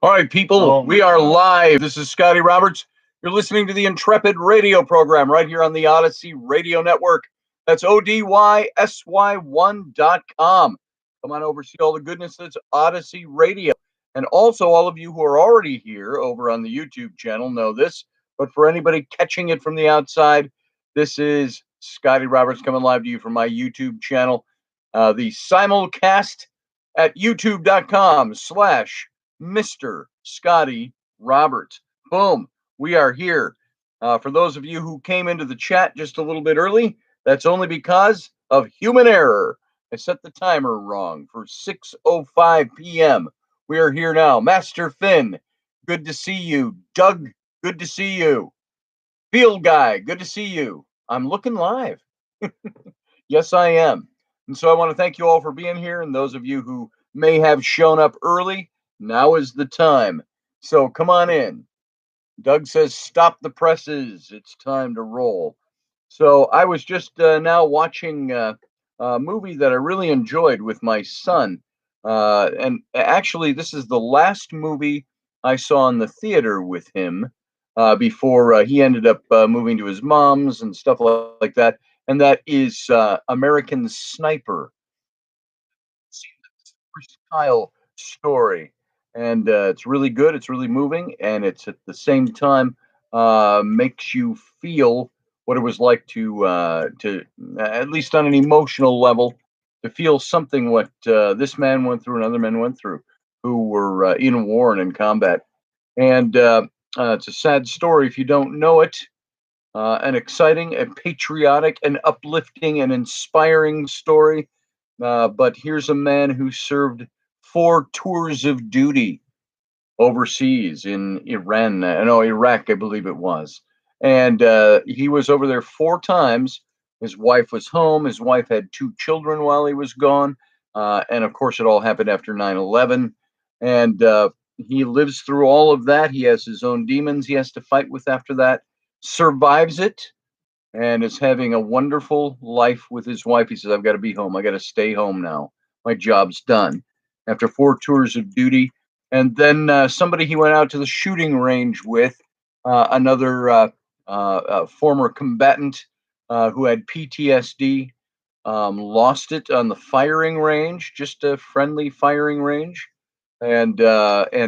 All right, people, we are live. This is Scotty Roberts. You're listening to the Intrepid radio program right here on the Odyssey Radio Network. That's ODYSY1.com. Come on over, see all the goodness that's Odyssey Radio. And also, all of you who are already here over on the YouTube channel know this. But for anybody catching it from the outside, this is Scotty Roberts coming live to you from my YouTube channel. The simulcast at youtube.com/Mr. Scotty Roberts. Boom. We are here. For those of you who came into the chat just a little bit early, that's only because of human error. I set the timer wrong for 6:05 p.m. We are here now. Master Finn, good to see you. Doug, good to see you. Field Guy, good to see you. I'm looking live. Yes, I am. And so I want to thank you all for being here. And those of you who may have shown up early, now is the time. So come on in. Doug says, stop the presses. It's time to roll. So I was just now watching a movie that I really enjoyed with my son. And actually, this is the last movie I saw in the theater with him before he ended up moving to his mom's and stuff like that. And that is American Sniper. Kyle story, and it's really good. It's really moving, and it's at the same time makes you feel what it was like to at least on an emotional level, to feel something what this man went through and other men went through who were in war and in combat. And it's a sad story if you don't know it. An exciting, a patriotic, an uplifting, and inspiring story. But here's a man who served 4 tours of duty overseas in Iraq, I believe it was. And he was over there 4 times. His wife was home. His wife had 2 children while he was gone. And of course, it all happened after 9/11. And he lives through all of that. He has his own demons he has to fight with after that, survives it, and is having a wonderful life with his wife. He says, I've got to be home. I got to stay home now. My job's done. After 4 tours of duty. And then somebody he went out to the shooting range with, another former combatant who had PTSD, lost it on the firing range, just a friendly firing range, and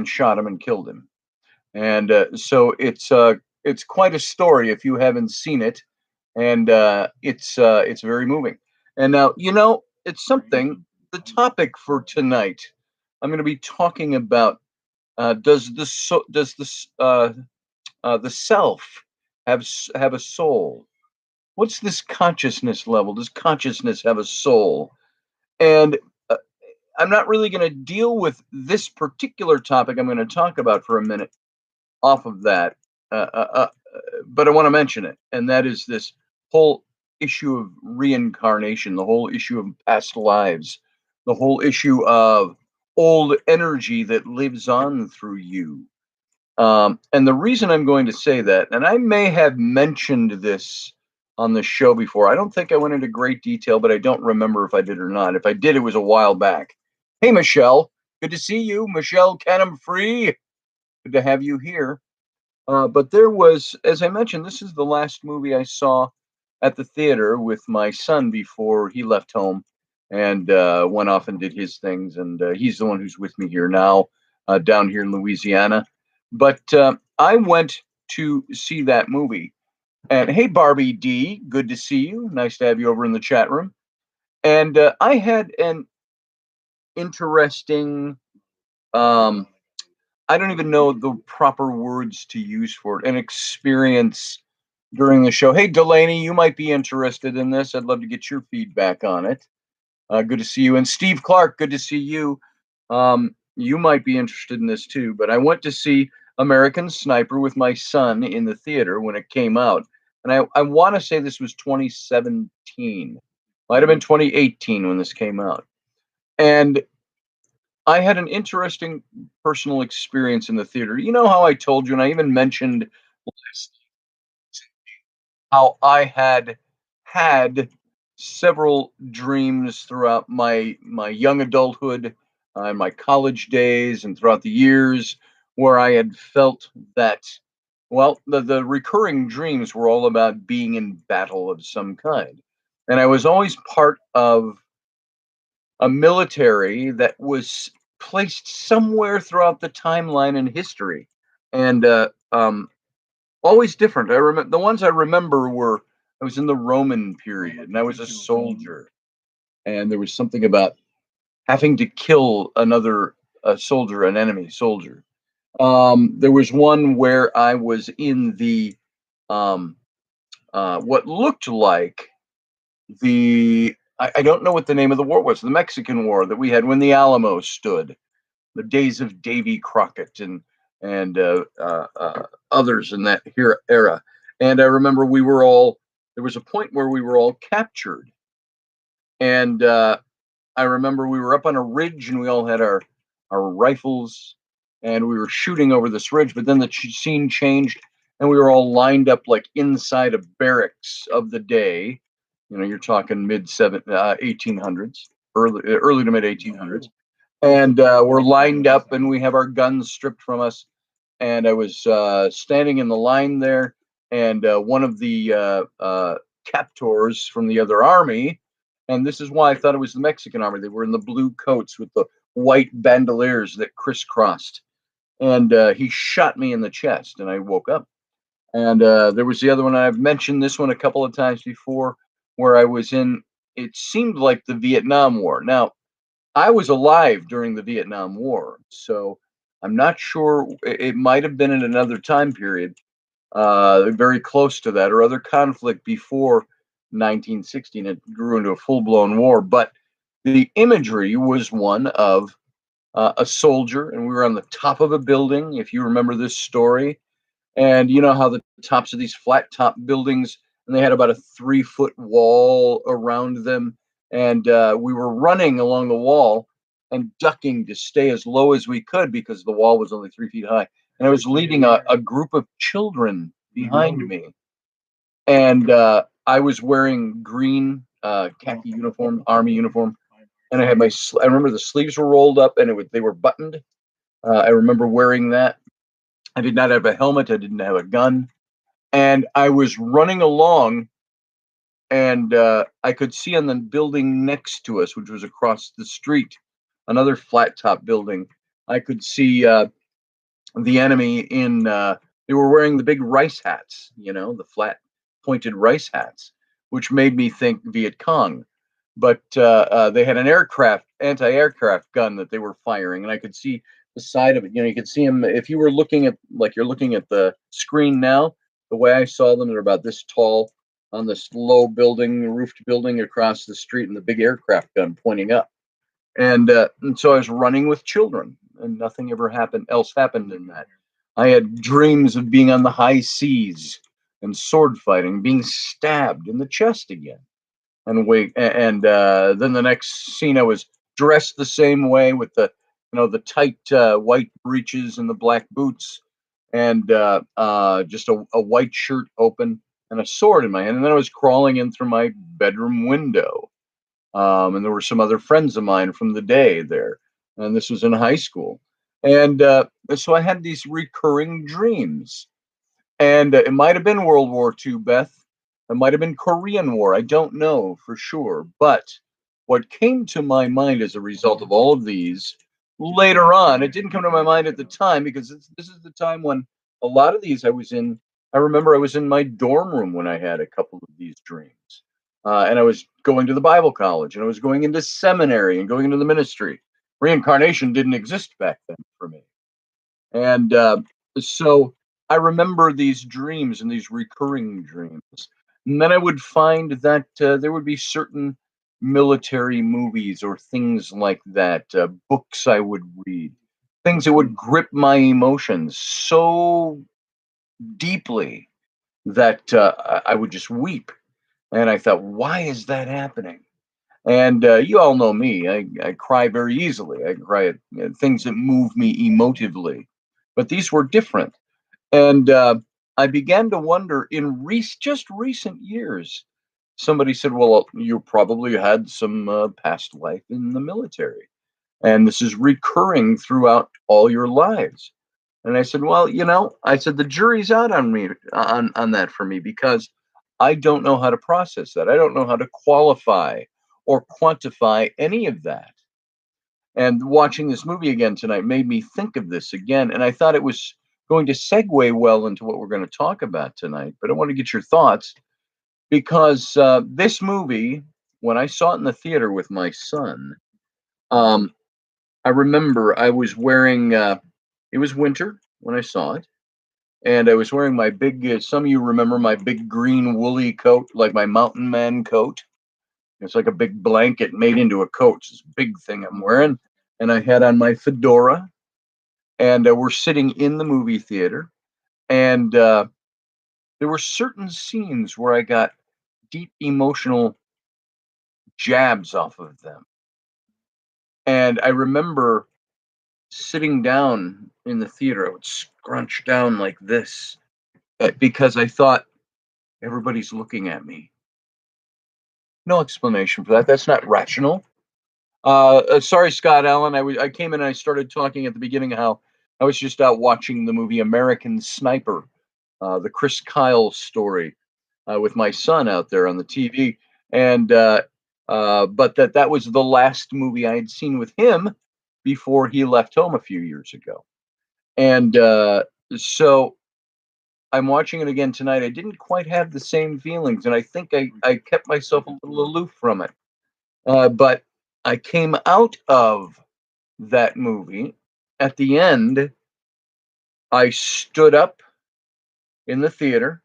shot him and killed him. And so it's quite a story if you haven't seen it. And it's very moving. And now it's something. The topic for tonight, I'm going to be talking about: does the self have a soul? What's this consciousness level? Does consciousness have a soul? And I'm not really going to deal with this particular topic. I'm going to talk about for a minute off of that, but I want to mention it, and that is this whole issue of reincarnation, the whole issue of past lives, the whole issue of old energy that lives on through you. And the reason I'm going to say that, and I may have mentioned this on the show before. I don't think I went into great detail, but I don't remember if I did or not. If I did, it was a while back. Hey, Michelle. Good to see you. Michelle Canham-Free. Good to have you here. But there was, as I mentioned, this is the last movie I saw at the theater with my son before he left home and went off and did his things. And he's the one who's with me here now, down here in Louisiana. But I went to see that movie. And hey, Barbie D, good to see you. Nice to have you over in the chat room. And I had an interesting, I don't even know the proper words to use for it, an experience during the show. Hey, Delaney, you might be interested in this. I'd love to get your feedback on it. Good to see you. And Steve Clark, good to see you. You might be interested in this too. But I went to see American Sniper with my son in the theater when it came out. And I want to say this was 2017. Might have been 2018 when this came out. And I had an interesting personal experience in the theater. You know how I told you, and I even mentioned how I had several dreams throughout my young adulthood and my college days and throughout the years where I had felt that, well, the recurring dreams were all about being in battle of some kind. And I was always part of a military that was placed somewhere throughout the timeline in history. And always different. I remember the ones I remember were I was in the Roman period and I was a soldier, and there was something about having to kill another soldier, an enemy soldier. There was one where I was in the um, what looked like I don't know what the name of the war was, the Mexican War that we had when the Alamo stood, the days of Davy Crockett and others in that era. And I remember there was a point where we were all captured, and I remember we were up on a ridge and we all had our rifles and we were shooting over this ridge. But then the scene changed and we were all lined up like inside a barracks of the day. You know, you're talking 1800s, early to mid 1800s, and we're lined up and we have our guns stripped from us. And I was standing in the line there, and one of the captors from the other army, and this is why I thought it was the Mexican army. They were in the blue coats with the white bandoliers that crisscrossed, and he shot me in the chest, and I woke up. And there was the other one. I've mentioned this one a couple of times before, where I was in. It seemed like the Vietnam War. Now, I was alive during the Vietnam War, so I'm not sure. It might have been in another time period, very close to that, or other conflict before 1916. It grew into a full-blown war, but the imagery was one of a soldier, and we were on the top of a building. If you remember this story, and you know how the tops of these flat top buildings, and they had about a 3 foot wall around them. And we were running along the wall and ducking to stay as low as we could because the wall was only 3 feet high. And I was leading a group of children behind me. And I was wearing green khaki uniform, army uniform. And I had I remember the sleeves were rolled up and they were buttoned. I remember wearing that. I did not have a helmet. I didn't have a gun. And I was running along, and I could see on the building next to us, which was across the street, another flat top building. I could see the enemy in. They were wearing the big rice hats, you know, the flat pointed rice hats, which made me think Viet Cong. But they had an anti-aircraft gun that they were firing, and I could see the side of it. You know, you could see them if you were looking at like you're looking at the screen now. The way I saw them, they're about this tall on this low building, roofed building across the street, and the big aircraft gun pointing up. And so I was running with children, and nothing ever happened in that. I had dreams of being on the high seas and sword fighting, being stabbed in the chest again. And then the next scene, I was dressed the same way with the tight white breeches and the black boots, and just a white shirt open and a sword in my hand. And then I was crawling in through my bedroom window. And there were some other friends of mine from the day there, and this was in high school. And so I had these recurring dreams, and it might have been World War II, Beth. It might have been Korean War. I don't know for sure. But what came to my mind as a result of all of these later on, it didn't come to my mind at the time because this is the time when a lot of these I was in. I remember I was in my dorm room when I had a couple of these dreams. And I was going to the Bible college, and I was going into seminary and going into the ministry. Reincarnation didn't exist back then for me. And so I remember these dreams and these recurring dreams. And then I would find that there would be certain military movies or things like that, books I would read, things that would grip my emotions so deeply that I would just weep. And I thought, why is that happening? And you all know me. I cry very easily. I cry at things that move me emotively. But these were different. And I began to wonder in just recent years, somebody said, well, you probably had some past life in the military. And this is recurring throughout all your lives. And I said, well, I said the jury's out on me on that for me because I don't know how to process that. I don't know how to qualify or quantify any of that. And watching this movie again tonight made me think of this again. And I thought it was going to segue well into what we're going to talk about tonight. But I want to get your thoughts because this movie, when I saw it in the theater with my son, um, I remember I was wearing, it was winter when I saw it. And I was wearing my big, some of you remember my big green woolly coat, like my mountain man coat. It's like a big blanket made into a coat. It's this big thing I'm wearing. And I had on my fedora. And we're sitting in the movie theater. And there were certain scenes where I got deep emotional jabs off of them. And I remember sitting down in the theater. I would scrunch down like this because I thought everybody's looking at me. No explanation for that. That's not rational. Sorry, Scott Allen. I came in and I started talking at the beginning of how I was just out watching the movie American Sniper, the Chris Kyle story, with my son out there on the TV, and but that was the last movie I had seen with him before he left home a few years ago, and so I'm watching it again tonight. I didn't quite have the same feelings, and I think I kept myself a little aloof from it. But I came out of that movie. At the end, I stood up in the theater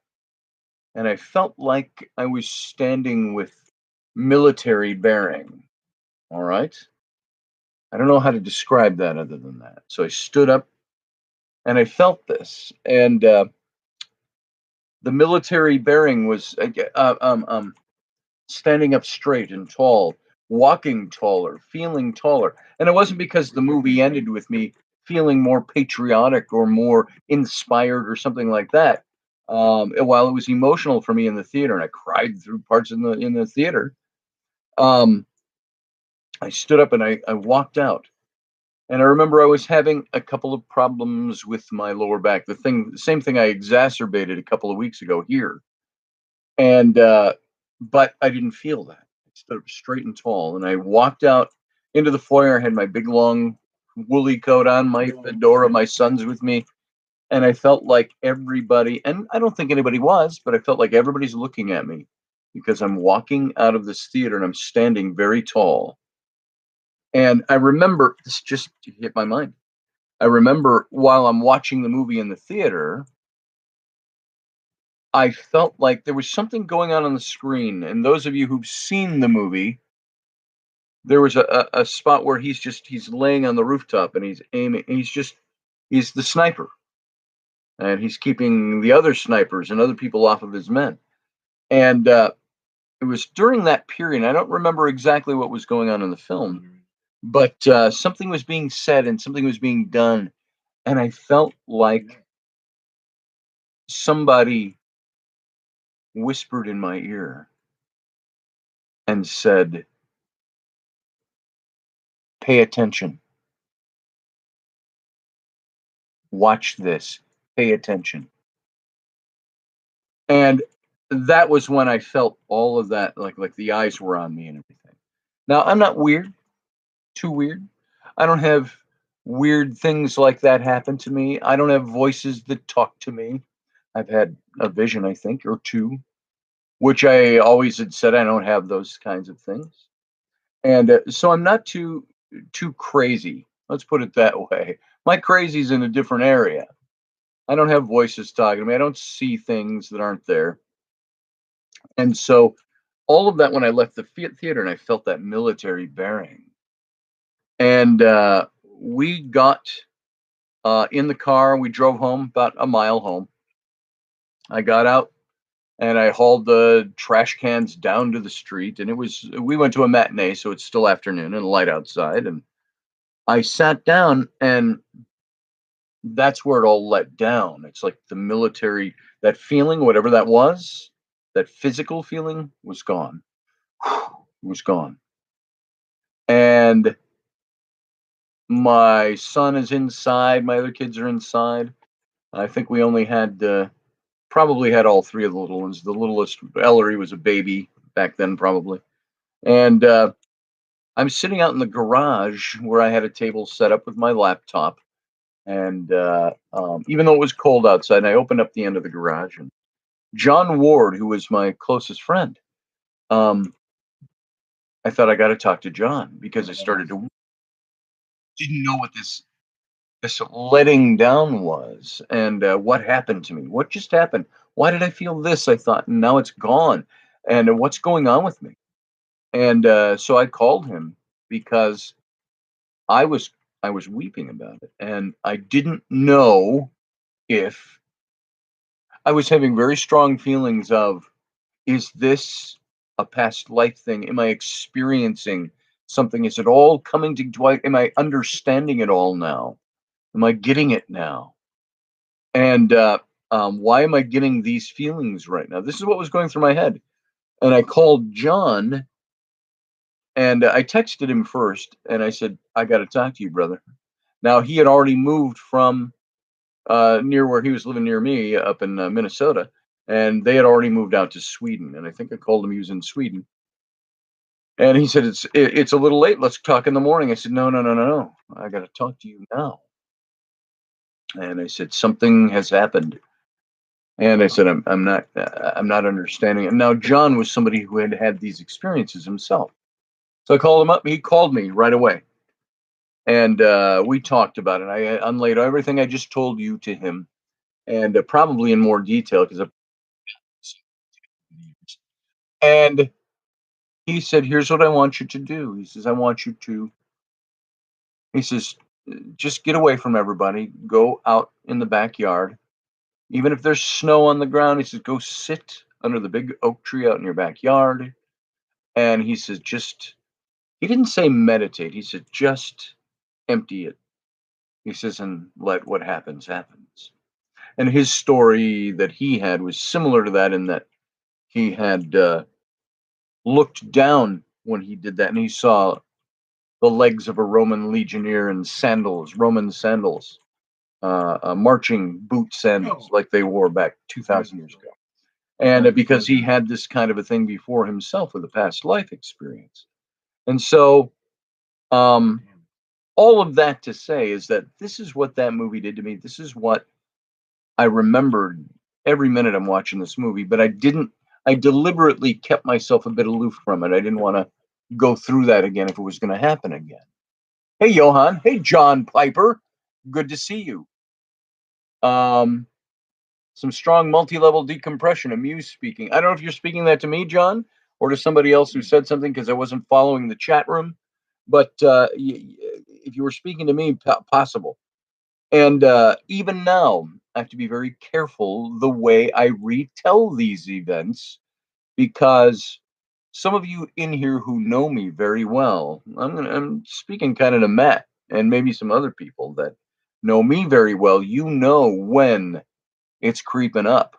and I felt like I was standing with military bearing. All right. I don't know how to describe that other than that. So I stood up and I felt this. And the military bearing was standing up straight and tall, walking taller, feeling taller. And it wasn't because the movie ended with me feeling more patriotic or more inspired or something like that. While it was emotional for me in the theater, and I cried through parts in the theater, um, I stood up and I walked out. And I remember I was having a couple of problems with my lower back. The same thing I exacerbated a couple of weeks ago here. And but I didn't feel that. I stood up straight and tall, and I walked out into the foyer. I had my big long woolly coat on, my fedora, my son's with me, and I felt like everybody, and I don't think anybody was, but I felt like everybody's looking at me because I'm walking out of this theater and I'm standing very tall. And I remember this just hit my mind. I remember while I'm watching the movie in the theater, I felt like there was something going on the screen. And those of you who've seen the movie, there was a spot where he's laying on the rooftop and he's aiming. He's the sniper, and he's keeping the other snipers and other people off of his men. And it was during that period. I don't remember exactly what was going on in the film, but something was being said and something was being done, and I felt like somebody whispered in my ear and said, "Pay attention. Watch this. Pay attention." And that was when I felt all of that, like the eyes were on me and everything. Now, I'm not weird, too weird. I don't have weird things like that happen to me. I don't have voices that talk to me. I've had a vision, I think, or two, which I always had said I don't have those kinds of things. And so I'm not too crazy. Let's put it that way. My crazy's in a different area. I don't have voices talking to me. I don't see things that aren't there. And so all of that when I left the theater and I felt that military bearing. And we got in the car. We drove home about a mile home. I got out and I hauled the trash cans down to the street. And we went to a matinee, so it's still afternoon and light outside. And I sat down and that's where it all let down. It's like the military, that feeling, whatever that was, that physical feeling was gone. It was gone. And My son is inside. My other kids are inside. I think we only had probably had all three of the little ones. The littlest, Ellery, was a baby back then, probably. And I'm sitting out in the garage where I had a table set up with my laptop. And even though it was cold outside, I opened up the end of the garage, and John Ward, who was my closest friend, um, I thought I got to talk to John because I started to didn't know what this letting down was, and what happened to me. What just happened? Why did I feel this? I thought, and now it's gone. And what's going on with me? And so I called him because I was I was weeping about it, and I didn't know if I was having very strong feelings of, is this a past life thing? Am I experiencing something? Is it all coming to, am I understanding it all now? Am I getting it now? And why am I getting these feelings right now? This is what was going through my head. And I called John, and I texted him first, and I said, I got to talk to you, brother. Now, he had already moved from near where he was living near me up in Minnesota, and they had already moved out to Sweden. And I think I called him; he was in Sweden. And he said, it's a little late. Let's talk in the morning." I said, "No, no, no, no, no. I got to talk to you now." And I said, "Something has happened." And I said, I'm not understanding it." Now, John was somebody who had had these experiences himself. So I called him up. He called me right away, and we talked about it. I unlaid everything I just told you to him, and probably in more detail because. And he said, "Here's what I want you to do." He says, "I want you to," he says, "just get away from everybody. Go out in the backyard. Even if there's snow on the ground," he says, "go sit under the big oak tree out in your backyard." And he says, "Just," he didn't say meditate. He said, "just empty it." He says, "and let what happens, happens." And his story that he had was similar to that in that he had looked down when he did that, and he saw the legs of a Roman legionnaire in sandals, Roman sandals, marching boot sandals like they wore back 2,000 years ago. And because he had this kind of a thing before himself with a past life experience. And so, um, all of that to say is that this is what that movie did to me. This is what I remembered every minute I'm watching this movie, but I deliberately kept myself a bit aloof from it. I didn't want to go through that again if it was going to happen again. Hey, Johan. Hey, John Piper. Good to see you. Um, some strong multi-level decompression. Amuse speaking. I don't know if you're speaking that to me, John, or to somebody else who said something because I wasn't following the chat room. But if you were speaking to me, possible. And even now, I have to be very careful the way I retell these events because some of you in here who know me very well, I'm speaking kind of to Matt and maybe some other people that know me very well. You know when it's creeping up.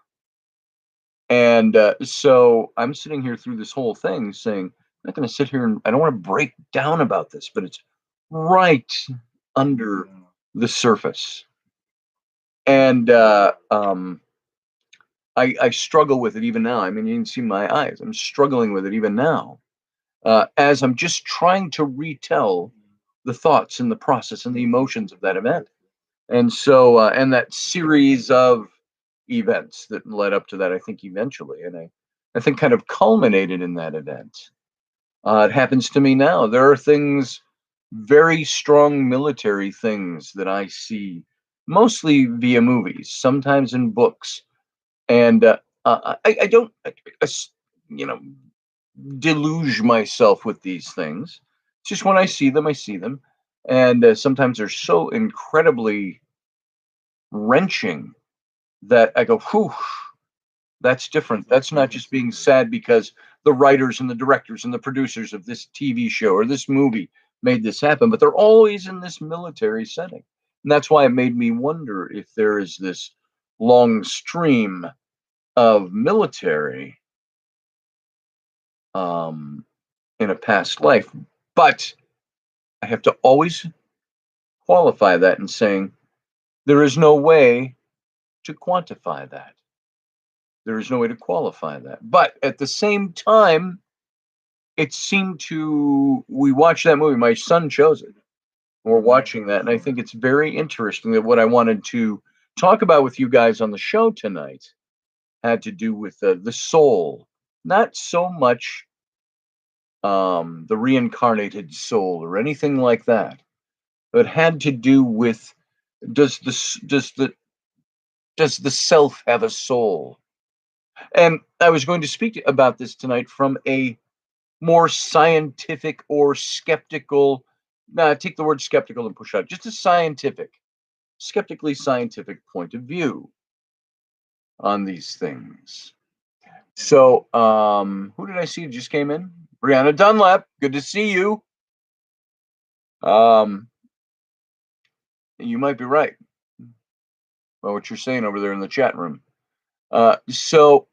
And so I'm sitting here through this whole thing saying, I'm not going to sit here and I don't want to break down about this, but it's right under the surface. And I struggle with it even now. I mean, you can see my eyes. I'm struggling with it even now, as I'm just trying to retell the thoughts and the process and the emotions of that event. And so, and that series of events that led up to that, I think eventually, and I think kind of culminated in that event. It happens to me now. There are things, very strong military things that I see, mostly via movies, sometimes in books, and I don't, you know, deluge myself with these things. It's just when I see them, I see them, and sometimes they're so incredibly wrenching that I go, "Whew, that's different. That's not just being sad because the writers and the directors and the producers of this TV show or this movie made this happen, but they're always in this military setting." And that's why it made me wonder if there is this long stream of military um, in a past life. But I have to always qualify that in saying there is no way to quantify that. There is no way to qualify that. But at the same time, it seemed to we watched that movie. My son chose it. We're watching that, and I think it's very interesting that what I wanted to talk about with you guys on the show tonight had to do with the soul, not so much the reincarnated soul or anything like that, but had to do with does the s- does the self have a soul? And I was going to speak about this tonight from a more scientific or skeptical. Nah, take the word skeptical and push out. Just a scientific, skeptically scientific point of view on these things. So, who did I see just came in? Brianna Dunlap. Good to see you. Um, you might be right about what you're saying over there in the chat room. So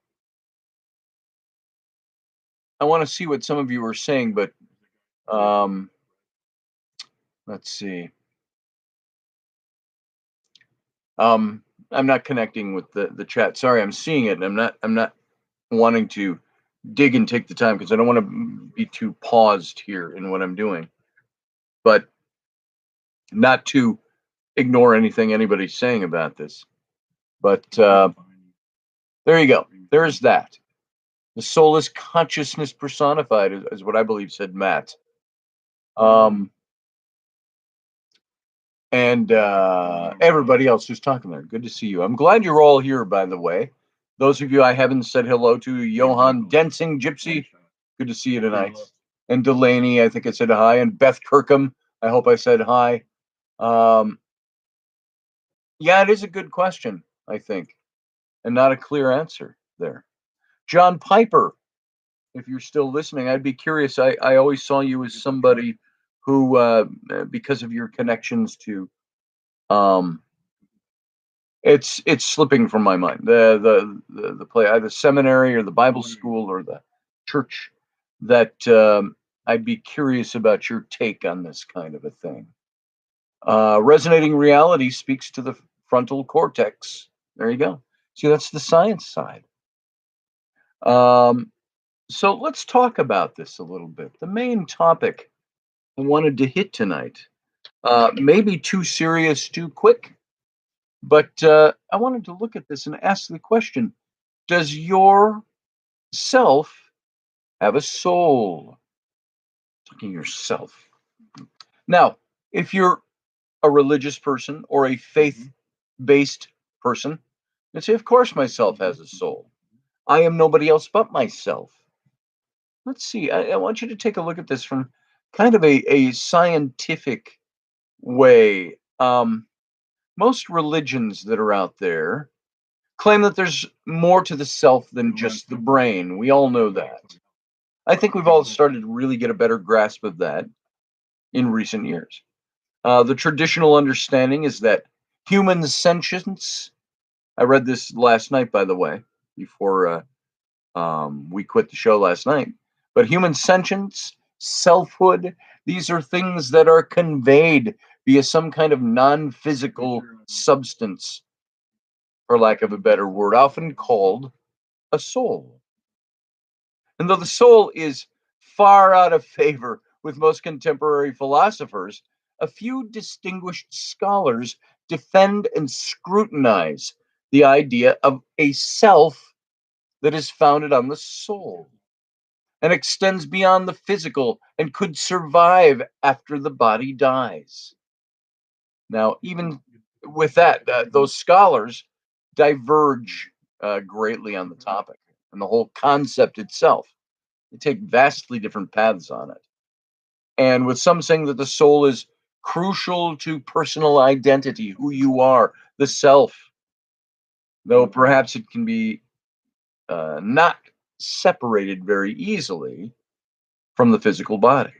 I want to see what some of you are saying, but um, let's see. Um, I'm not connecting with the chat. Sorry, I'm seeing it, and I'm not wanting to dig and take the time because I don't want to be too paused here in what I'm doing, but not to ignore anything anybody's saying about this. But there you go. There's that. The soul is consciousness personified, is what I believe, said Matt. Um, and everybody else who's talking there. Good to see you. I'm glad you're all here, by the way. Those of you I haven't said hello to, Johan Densing Gypsy, good to see you tonight. And Delaney, I think I said hi. And Beth Kirkham, I hope I said hi. Um, yeah, it is a good question, I think, and not a clear answer there. John Piper, if you're still listening, I'd be curious. I always saw you as somebody who, because of your connections to, um, it's slipping from my mind. The play, either seminary or the Bible school or the church. That I'd be curious about your take on this kind of a thing. Resonating reality speaks to the frontal cortex. There you go. See, that's the science side. Um, so let's talk about this a little bit. The main topic I wanted to hit tonight, maybe too serious, too quick, but I wanted to look at this and ask the question: does your self have a soul? Talking yourself. Now, if you're a religious person or a faith-based person, you'd say, "Of course, myself has a soul. I am nobody else but myself." Let's see. I want you to take a look at this from kind of a scientific way. Most religions that are out there claim that there's more to the self than just the brain. We all know that. I think we've all started to really get a better grasp of that in recent years. The traditional understanding is that human sentience, I read this last night, by the way, before we quit the show last night, but human sentience, selfhood, these are things that are conveyed via some kind of non physical substance, for lack of a better word, often called a soul. And though the soul is far out of favor with most contemporary philosophers, a few distinguished scholars defend and scrutinize the idea of a self that is founded on the soul and extends beyond the physical and could survive after the body dies. Now, even with that, those scholars diverge greatly on the topic and the whole concept itself. They take vastly different paths on it. And with some saying that the soul is crucial to personal identity, who you are, the self, though perhaps it can be not separated very easily from the physical body.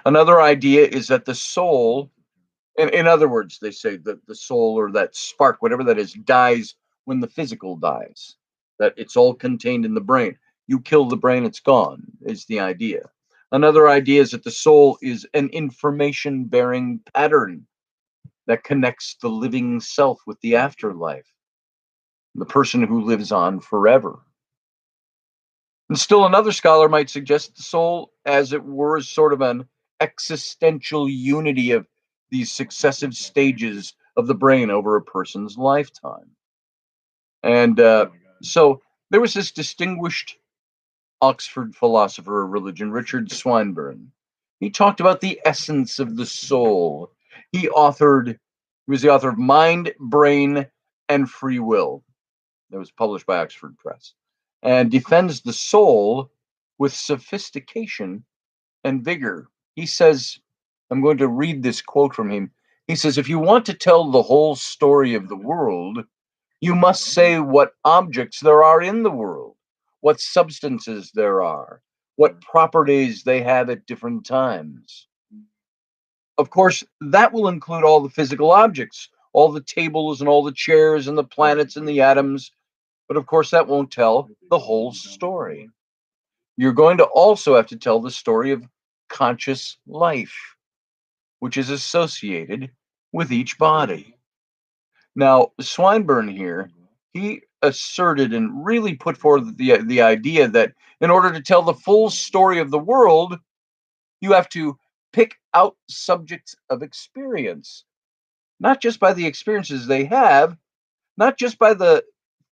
Another idea is that the soul, in other words, they say that the soul or that spark, whatever that is, dies when the physical dies, that it's all contained in the brain. You kill the brain, it's gone, is the idea. Another idea is that the soul is an information bearing pattern. that connects the living self with the afterlife, the person who lives on forever. And still another scholar might suggest the soul, as it were, is sort of an existential unity of these successive stages of the brain over a person's lifetime. And so there was this distinguished Oxford philosopher of religion, Richard Sweinberg. He talked about the essence of the soul. He was the author of Mind, Brain, and Free Will. That was published by Oxford Press, and defends the soul with sophistication and vigor. He says, I'm going to read this quote from him. He says, if you want to tell the whole story of the world, you must say what objects there are in the world, what substances there are, what properties they have at different times. Of course, that will include all the physical objects, all the tables and all the chairs and the planets and the atoms. But of course, that won't tell the whole story. You're going to also have to tell the story of conscious life, which is associated with each body. Now, Swinburne here, he asserted and really put forward the idea that in order to tell the full story of the world, you have to pick out subjects of experience, not just by the experiences they have, not just by the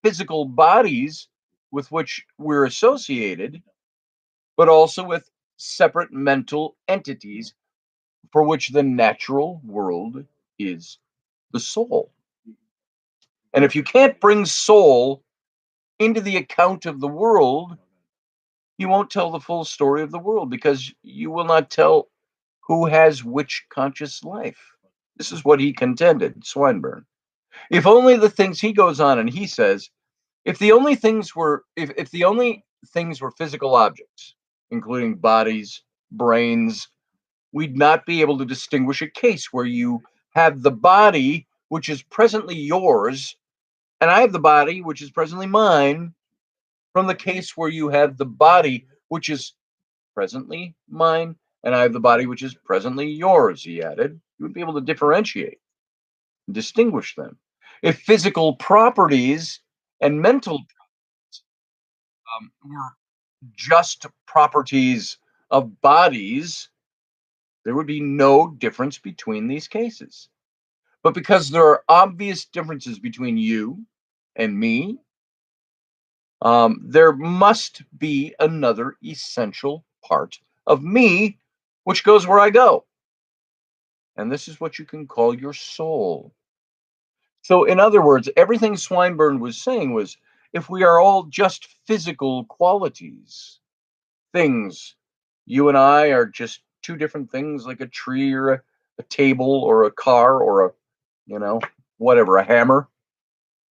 physical bodies with which we're associated, but also with separate mental entities for which the natural world is the soul. And if you can't bring soul into the account of the world, you won't tell the full story of the world because you will not tell who has which conscious life. This is what he contended, Swinburne. If only the things he goes on and he says, if the only things were physical objects, including bodies, brains, we'd not be able to distinguish a case where you have the body which is presently yours and I have the body which is presently mine from the case where you have the body which is presently mine and I have the body which is presently yours, he added. You would be able to differentiate and distinguish them. If physical properties and mental were just properties of bodies, there would be no difference between these cases. But because there are obvious differences between you and me, there must be another essential part of me which goes where I go. And this is what you can call your soul. So, in other words, everything Swinburne was saying was if we are all just physical qualities, things, you and I are just two different things like a tree or a table or a car or you know, whatever, a hammer,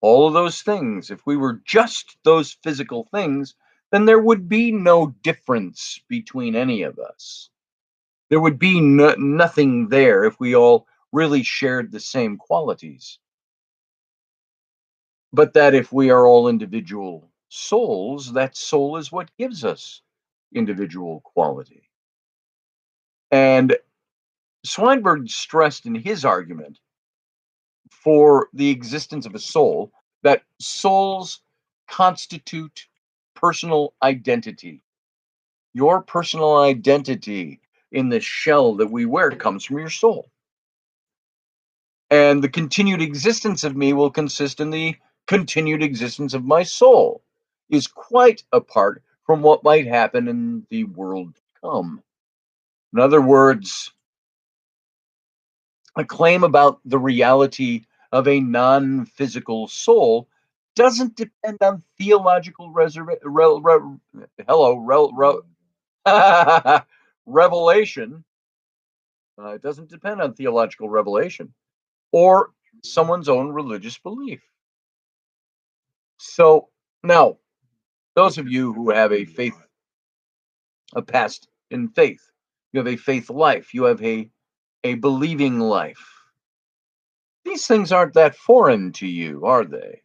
all of those things. If we were just those physical things, then there would be no difference between any of us. There would be nothing there if we all really shared the same qualities. But that if we are all individual souls, that soul is what gives us individual quality. And Swinburne stressed in his argument for the existence of a soul that souls constitute personal identity. Your personal identity in the shell that we wear comes from your soul. And the continued existence of me will consist in the continued existence of my soul, is quite apart from what might happen in the world to come. In other words, a claim about the reality of a non-physical soul doesn't depend on theological revelation. It doesn't depend on theological revelation or someone's own religious belief. So now, those of you who have a past in faith, you have a faith life, you have a believing life. These things aren't that foreign to you, are they?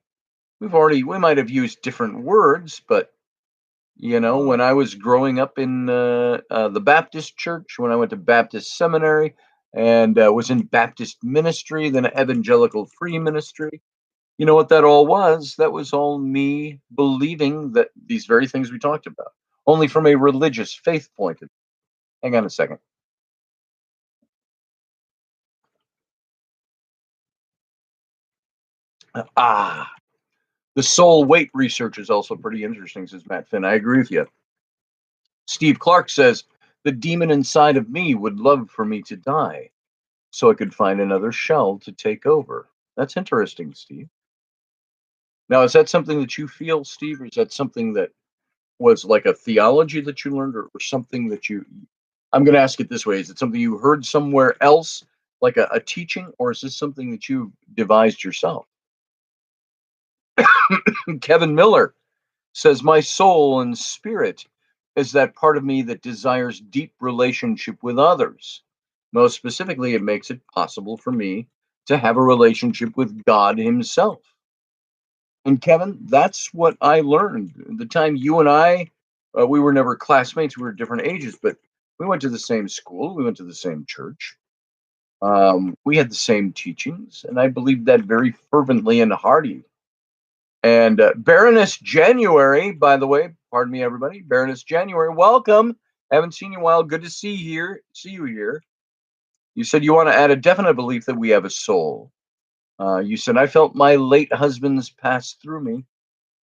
We might have used different words, but when I was growing up in the Baptist church, when I went to Baptist seminary, and was in Baptist ministry, then evangelical free ministry. You know what that all was? That was all me believing that these very things we talked about, only from a religious faith point of view. Hang on a second. Ah, the soul weight research is also pretty interesting, says Matt Finn. I agree with you. Steve Clark says, the demon inside of me would love for me to die so I could find another shell to take over. That's interesting, Steve. Now, is that something that you feel, Steve, or is that something that was like a theology that you learned, or something that you? I'm going to ask it this way: is it something you heard somewhere else, like a teaching, or is this something that you devised yourself? Kevin Miller says, my soul and spirit is that part of me that desires deep relationship with others. Most specifically, it makes it possible for me to have a relationship with God Himself. And Kevin, that's what I learned. The time you and I, we were never classmates, we were different ages, but we went to the same school, we went to the same church. We had the same teachings, and I believed that very fervently and hearty. And Baroness January, by the way, pardon me, everybody, Baroness January, welcome. Haven't seen you in a while. Good to see you here. You said you want to add a definite belief that we have a soul. You said I felt my late husband's pass through me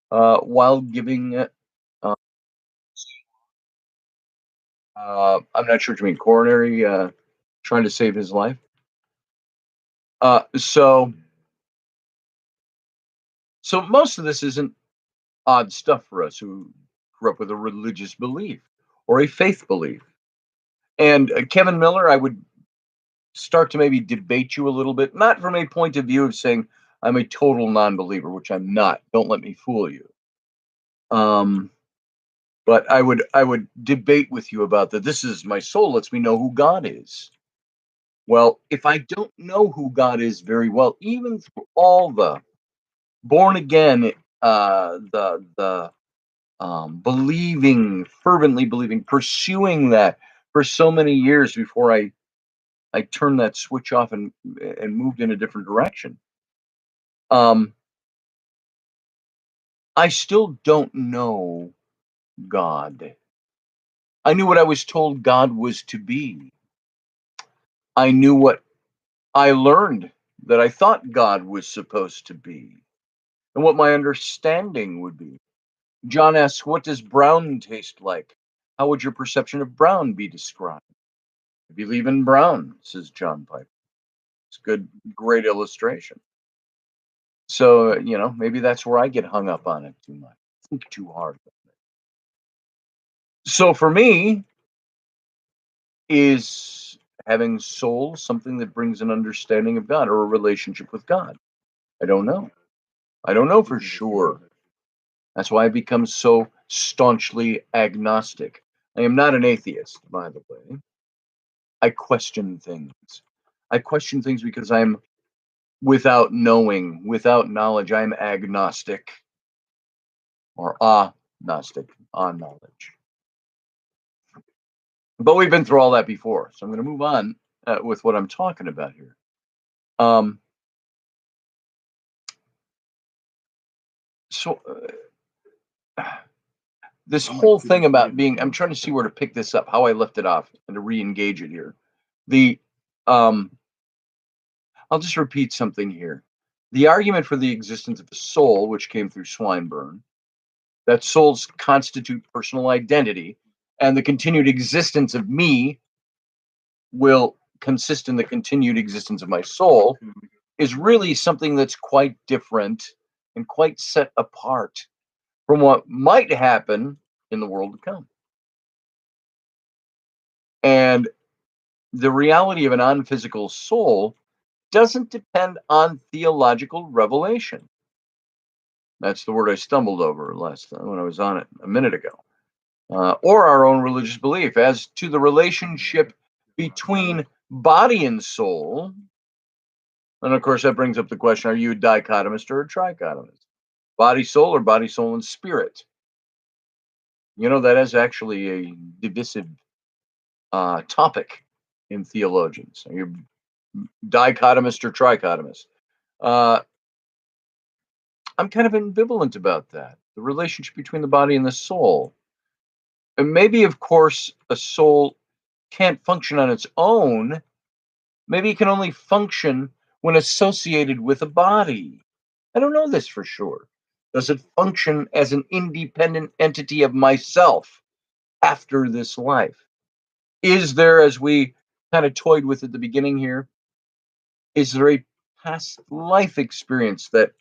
while giving. I'm not sure what you mean. Coronary, trying to save his life. So, so most of this isn't odd stuff for us who grew up with a religious belief or a faith belief. And Kevin Miller, I would start to maybe debate you a little bit, not from a point of view of saying I'm a total non-believer, which I'm not. Don't let me fool you. Um, but I would debate with you about that. This is my soul lets me know who God is. Well, if I don't know who God is very well, even through all the born again, the believing, fervently believing, pursuing that for so many years before I turned that switch off and moved in a different direction. Um, I still don't know God. I knew what I was told God was to be. I knew what I learned that I thought God was supposed to be, and what my understanding would be. John asks, what does brown taste like? How would your perception of brown be described? I believe in brown, says John Piper. It's good, great illustration. So, maybe that's where I get hung up on it too much. Think too hard. So for me, is having soul something that brings an understanding of God or a relationship with God? I don't know. I don't know for sure. That's why I become so staunchly agnostic. I am not an atheist, by the way. I question things. I question things because I'm without knowing, without knowledge, I'm agnostic or agnostic, on knowledge. But we've been through all that before, so I'm going to move on with what I'm talking about here. Um, so this whole thing about being, I'm trying to see where to pick this up, how I left it off, and to re-engage it here. The um, I'll just repeat something here. The argument for the existence of a soul, which came through Sweinberg, that souls constitute personal identity, and the continued existence of me will consist in the continued existence of my soul, is really something that's quite different and quite set apart from what might happen in the world to come. And the reality of an unphysical soul doesn't depend on theological revelation. That's the word I stumbled over last time when I was on it a minute ago. Or our own religious belief as to the relationship between body and soul. And of course, that brings up the question, are you a dichotomist or a trichotomist? Body, soul, or body, soul, and spirit? That is actually a divisive topic. in theologians. Are you dichotomist or trichotomist? Uh, I'm kind of ambivalent about that. The relationship between the body and the soul. And maybe, of course, a soul can't function on its own. Maybe it can only function when associated with a body. I don't know this for sure. Does it function as an independent entity of myself after this life? Is there, as we kind of toyed with at the beginning here, is there a past life experience that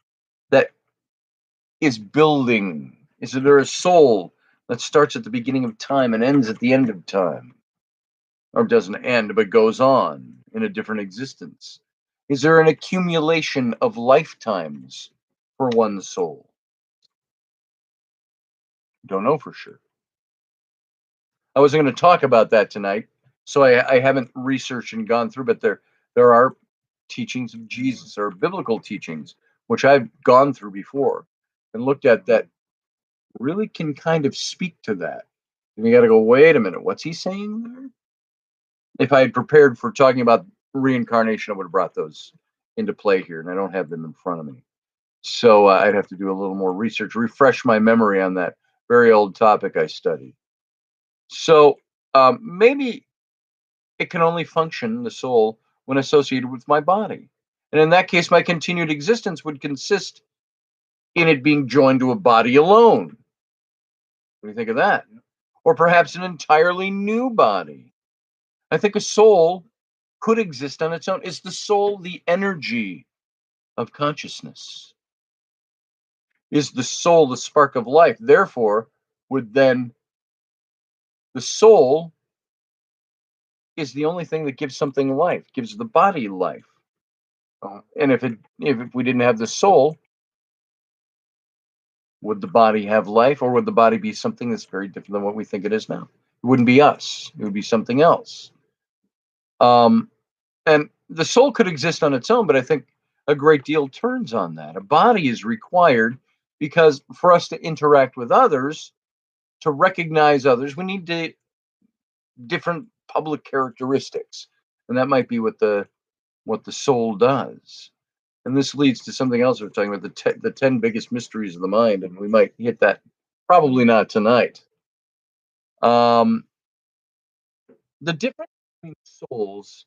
is building? Is there a soul that starts at the beginning of time and ends at the end of time? Or doesn't end but goes on in a different existence? Is there an accumulation of lifetimes for one soul? Don't know for sure. I wasn't going to talk about that tonight, so I haven't researched and gone through, but there are teachings of Jesus or biblical teachings which I've gone through before and looked at that really can kind of speak to that. And you got to go, wait a minute, what's he saying there? If I had prepared for talking about reincarnation, I would have brought those into play here, and I don't have them in front of me. So I'd have to do a little more research, refresh my memory on that very old topic I studied. So maybe it can only function, the soul, when associated with my body. And in that case, my continued existence would consist in it being joined to a body alone. What do you think of that? Or perhaps an entirely new body. I think a soul could exist on its own. Is the soul the energy of consciousness? Is the soul the spark of life? Therefore, would then the soul is the only thing that gives something life, gives the body life. And if we didn't have the soul, would the body have life, or would the body be something that's very different than what we think it is now? It wouldn't be us. It would be something else. And the soul could exist on its own, but I think a great deal turns on that. A body is required because for us to interact with others, to recognize others, we need different public characteristics, and that might be what the soul does. And this leads to something else we're talking about, the 10 biggest mysteries of the mind, and we might hit that, probably not tonight. Um, the difference between souls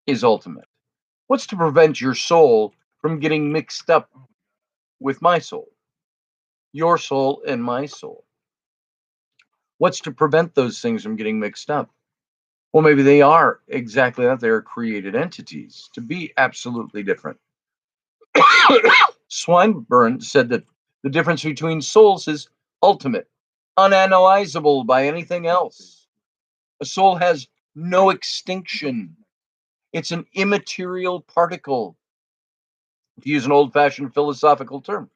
is ultimate. What's to prevent your soul from getting mixed up with my soul, your soul and my soul? What's to prevent those things from getting mixed up? Well, maybe they are exactly that. They are created entities to be absolutely different. Sweinberg said that the difference between souls is ultimate, unanalyzable by anything else. A soul has no extinction. It's an immaterial particle, to use an old fashioned philosophical term,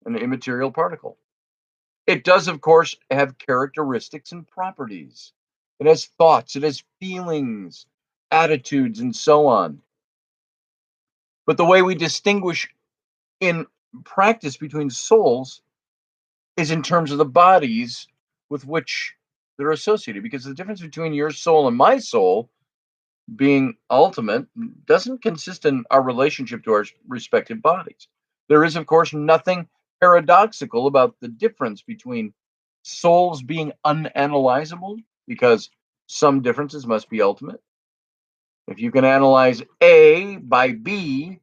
an immaterial particle. It does, of course, have characteristics and properties. It has thoughts, it has feelings, attitudes, and so on. But the way we distinguish in practice between souls is in terms of the bodies with which they're associated. Because the difference between your soul and my soul being ultimate doesn't consist in our relationship to our respective bodies. There is, of course, nothing paradoxical about the difference between souls being unanalyzable, because some differences must be ultimate. If you can analyze A by B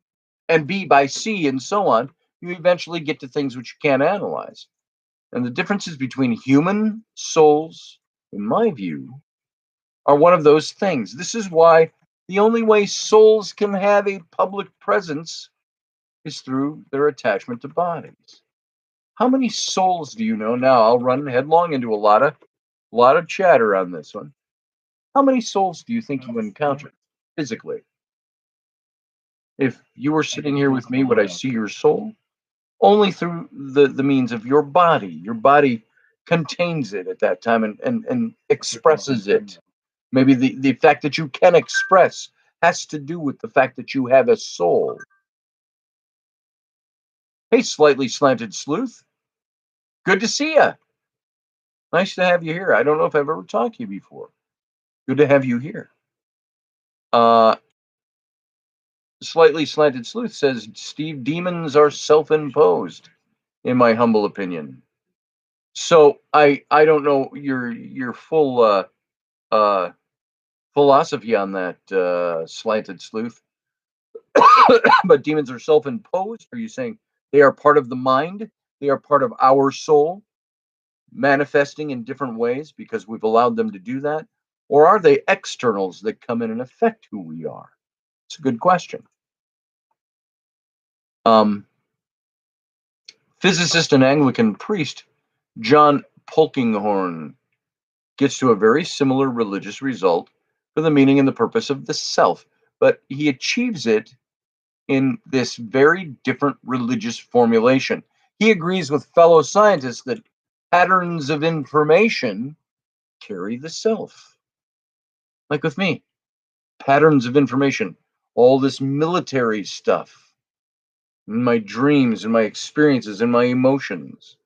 and B by C and so on, you eventually get to things which you can't analyze. And the differences between human souls, in my view, are one of those things. This is why the only way souls can have a public presence is through their attachment to bodies. How many souls do you know? Now I'll run headlong into a lot of chatter on this one. How many souls do you think you encounter physically? If you were sitting here with me, would I see your soul? Only through the means of your body. Your body contains it at that time and expresses it. Maybe the fact that you can express has to do with the fact that you have a soul. Hey, slightly slanted sleuth. Good to see you. Nice to have you here. I don't know if I've ever talked to you before. Good to have you here. Uh, Slightly Slanted Sleuth says, Steve, demons are self-imposed, in my humble opinion. So I don't know your full uh, philosophy on that, Slanted Sleuth. But demons are self-imposed? Are you saying they are part of the mind? They are part of our soul, manifesting in different ways because we've allowed them to do that? Or are they externals that come in and affect who we are? It's a good question. Um, Physicist and Anglican priest John Polkinghorne gets to a very similar religious result for the meaning and the purpose of the self, but he achieves it in this very different religious formulation. He agrees with fellow scientists that patterns of information carry the self. Like with me, patterns of information, all this military stuff, my dreams and my experiences and my emotions.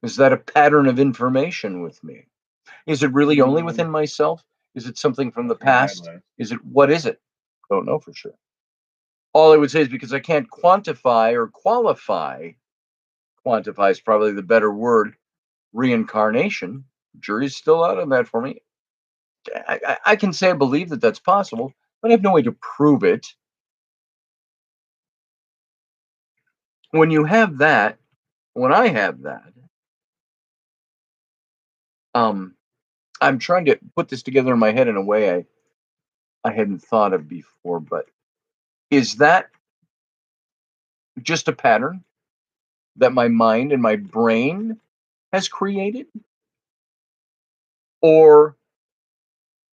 Is that a pattern of information with me? Is it really only within myself? Is it something from the past? Is it, what is it? Don't know for sure. All I would say is because I can't quantify or qualify, quantify is probably the better word, reincarnation. Jury's still out on that for me. I can say I believe that that's possible, but I have no way to prove it. When you have that, when I have that, um, I'm trying to put this together in my head in a way I hadn't thought of before, but is that just a pattern that my mind and my brain has created? Or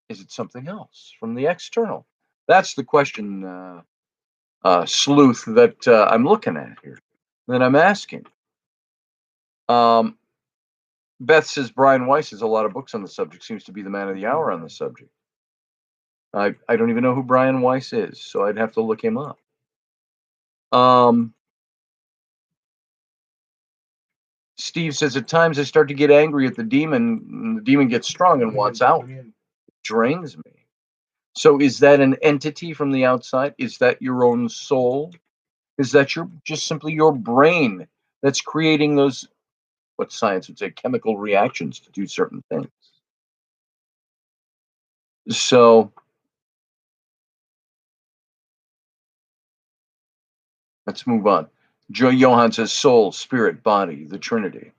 is it something else from the external? That's the question, sleuth, that I'm looking at here, that I'm asking. Um, Beth says Brian Weiss has a lot of books on the subject, seems to be the man of the hour on the subject. I don't even know who Brian Weiss is, so I'd have to look him up. Steve says, at times I start to get angry at the demon, and the demon gets strong and wants out. It drains me. So is that an entity from the outside? Is that your own soul? Is that your just simply your brain that's creating those, what science would say, chemical reactions to do certain things? So let's move on. Joe Johann says soul, spirit, body, the Trinity.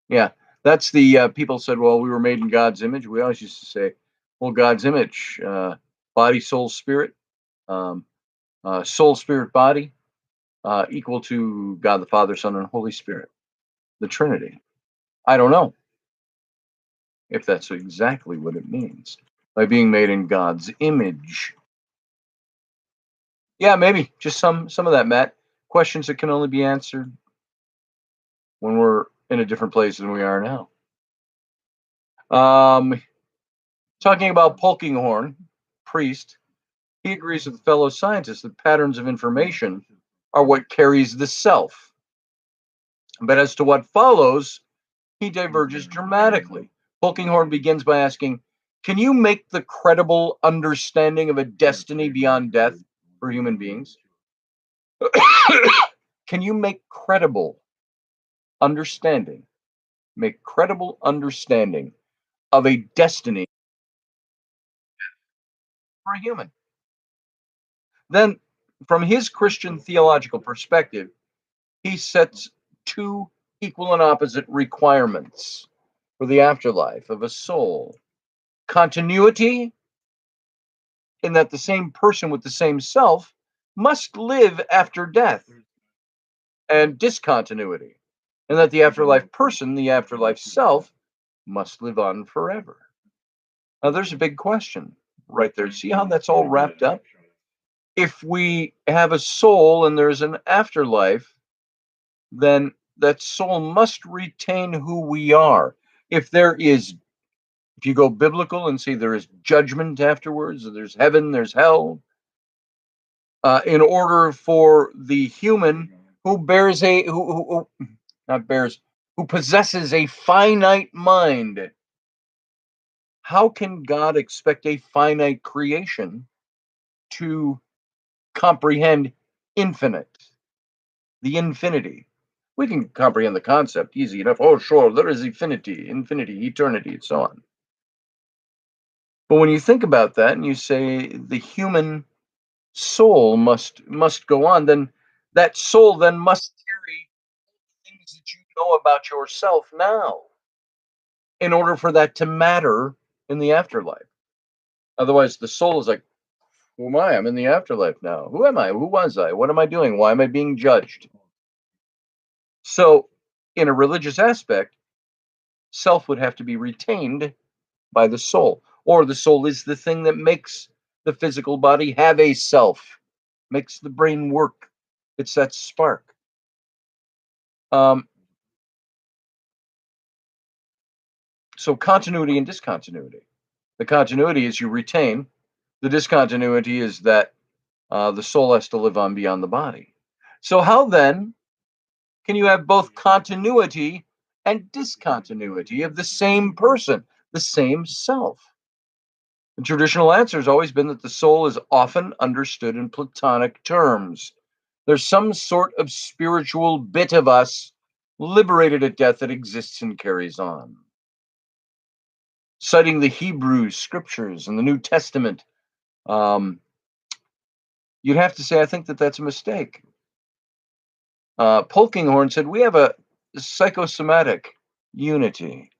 Yeah, that's the people said, well, we were made in God's image. We always used to say, well, God's image, body, soul, spirit, um, soul, spirit, body, equal to God the Father, Son, and Holy Spirit, the Trinity. I don't know if that's exactly what it means by being made in God's image. Yeah, maybe just some of that, Matt. Questions that can only be answered when we're in a different place than we are now. Talking about Polkinghorne, priest, he agrees with fellow scientists that patterns of information are what carries the self. But as to what follows, he diverges dramatically. Polkinghorne begins by asking, can you make the credible understanding of a destiny beyond death for human beings? Can you make credible understanding of a destiny for a human? Then, from his Christian theological perspective, he sets two equal and opposite requirements for the afterlife of a soul: continuity, in that the same person with the same self must live after death, and discontinuity, and that the afterlife person, the afterlife self, must live on forever. Now, there's a big question right there. See how that's all wrapped up? If we have a soul and there's an afterlife, then that soul must retain who we are. If you go biblical and say there is judgment afterwards, there's heaven, there's hell, in order for the human who bears a who not bears who possesses a finite mind, how can God expect a finite creation to comprehend infinite, the infinity. We can comprehend the concept easy enough. Oh, sure, there is infinity, eternity, and so on. But when you think about that and you say the human soul must go on, then that soul then must carry things that you know about yourself now in order for that to matter in the afterlife. Otherwise, the soul is like, who am I? I'm in the afterlife now. Who am I? Who was I? What am I doing? Why am I being judged? So, in a religious aspect, self would have to be retained by the soul, or the soul is the thing that makes the physical body have a self, makes the brain work. It's that spark. Um, so, continuity and discontinuity. The continuity is you retain, the discontinuity is that the soul has to live on beyond the body. So, how then can you have both continuity and discontinuity of the same person, the same self? The traditional answer has always been that the soul is often understood in Platonic terms. There's some sort of spiritual bit of us liberated at death that exists and carries on. Citing the Hebrew scriptures and the New Testament, um, you'd have to say, I think that that's a mistake. Polkinghorne said, we have a psychosomatic unity.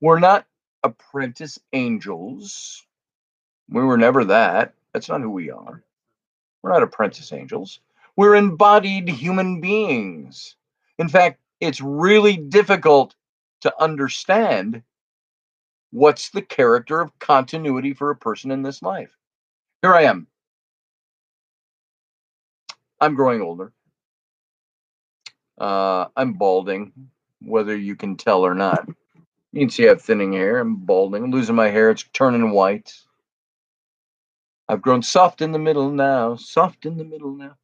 We're not apprentice angels. We were never that. That's not who we are. We're not apprentice angels. We're embodied human beings. In fact, it's really difficult to understand what's the character of continuity for a person in this life. Here I am. I'm growing older. I'm balding, whether you can tell or not. You can see I have thinning hair. I'm balding. I'm losing my hair. It's turning white. I've grown soft in the middle now. Soft in the middle now.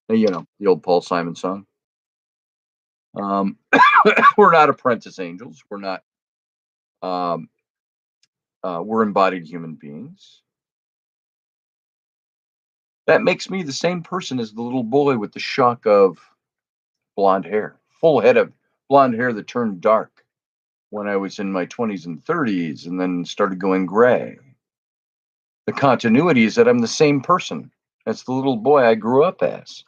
You know, the old Paul Simon song. Um, we're not apprentice angels. We're not. Um, we're embodied human beings. That makes me the same person as the little boy with the shock of blonde hair, full head of blonde hair that turned dark when I was in my 20s and 30s and then started going gray. The continuity is that I'm the same person as the little boy I grew up as.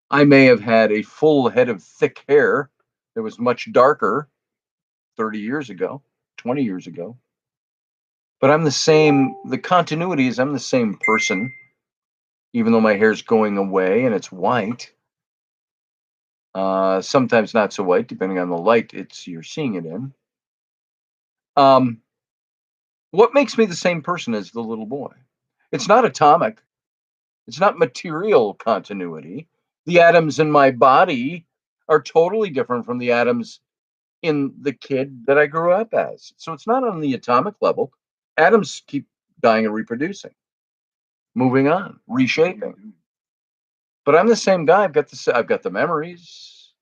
I may have had a full head of thick hair that was much darker 30 years ago, 20 years ago, but I'm the same. The continuity is I'm the same person, even though my hair's going away and it's white. Sometimes not so white, depending on the light you're seeing it in. Um, what makes me the same person as the little boy? It's not atomic. It's not material continuity. The atoms in my body are totally different from the atoms in the kid that I grew up as. So it's not on the atomic level. Atoms keep dying and reproducing, moving on, reshaping. But I'm the same guy. I've got the memories.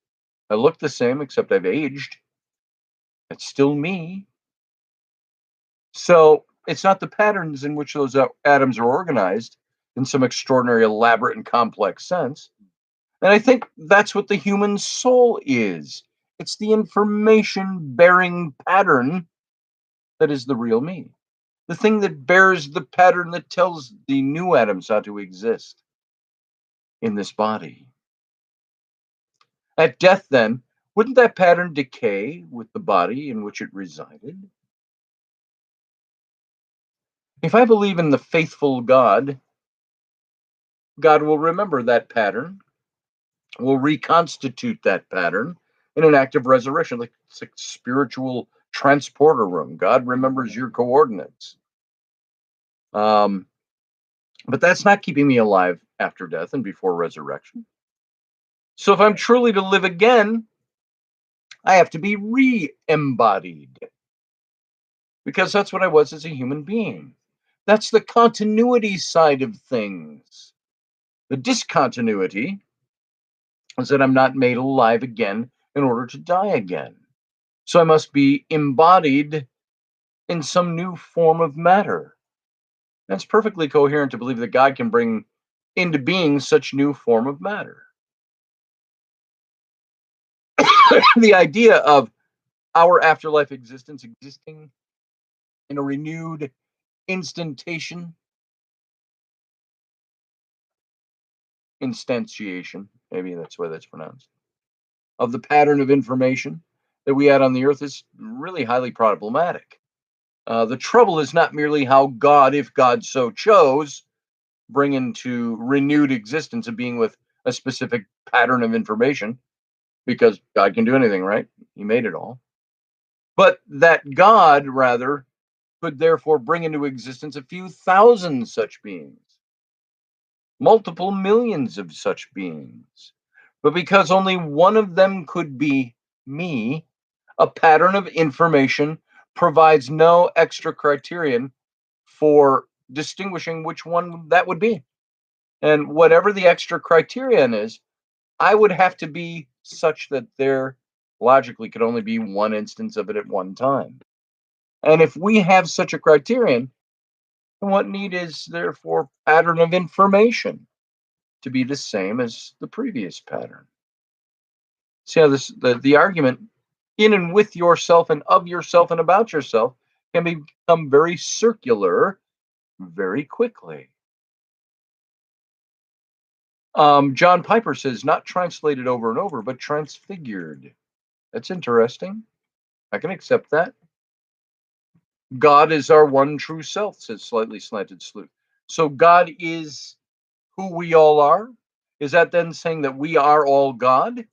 I look the same, except I've aged. It's still me. So it's not the patterns in which those atoms are organized in some extraordinary, elaborate, and complex sense. And I think that's what the human soul is. It's the information bearing pattern that is the real me. The thing that bears the pattern that tells the new atoms how to exist in this body. At death, then, wouldn't that pattern decay with the body in which it resided? If I believe in the faithful God, God will remember that pattern, will reconstitute that pattern in an act of resurrection, like it's a spiritual transporter room. God remembers your coordinates. Um, but that's not keeping me alive after death and before resurrection. So if I'm truly to live again, I have to be re-embodied because that's what I was as a human being. That's the continuity side of things. The discontinuity is that I'm not made alive again in order to die again. So I must be embodied in some new form of matter. That's perfectly coherent to believe that God can bring into being such new form of matter. The idea of our afterlife existence existing in a renewed instantiation, maybe that's why that's pronounced, of the pattern of information that we had on the earth is really highly problematic. The trouble is not merely how God, if God so chose, bring into renewed existence a being with a specific pattern of information, because God can do anything, right? He made it all. But that God, rather, could therefore bring into existence a few thousand such beings, multiple millions of such beings. But because only one of them could be me, a pattern of information provides no extra criterion for distinguishing which one that would be. And whatever the extra criterion is, I would have to be such that there logically could only be one instance of it at one time. And if we have such a criterion, then what need is there for pattern of information to be the same as the previous pattern? See how the argument in and with yourself and of yourself and about yourself can become very circular very quickly. John Piper says, not translated over and over, but transfigured. That's interesting. I can accept that. God is our one true self, says Slightly Slanted Sleuth. So God is who we all are? Is that then saying that we are all God?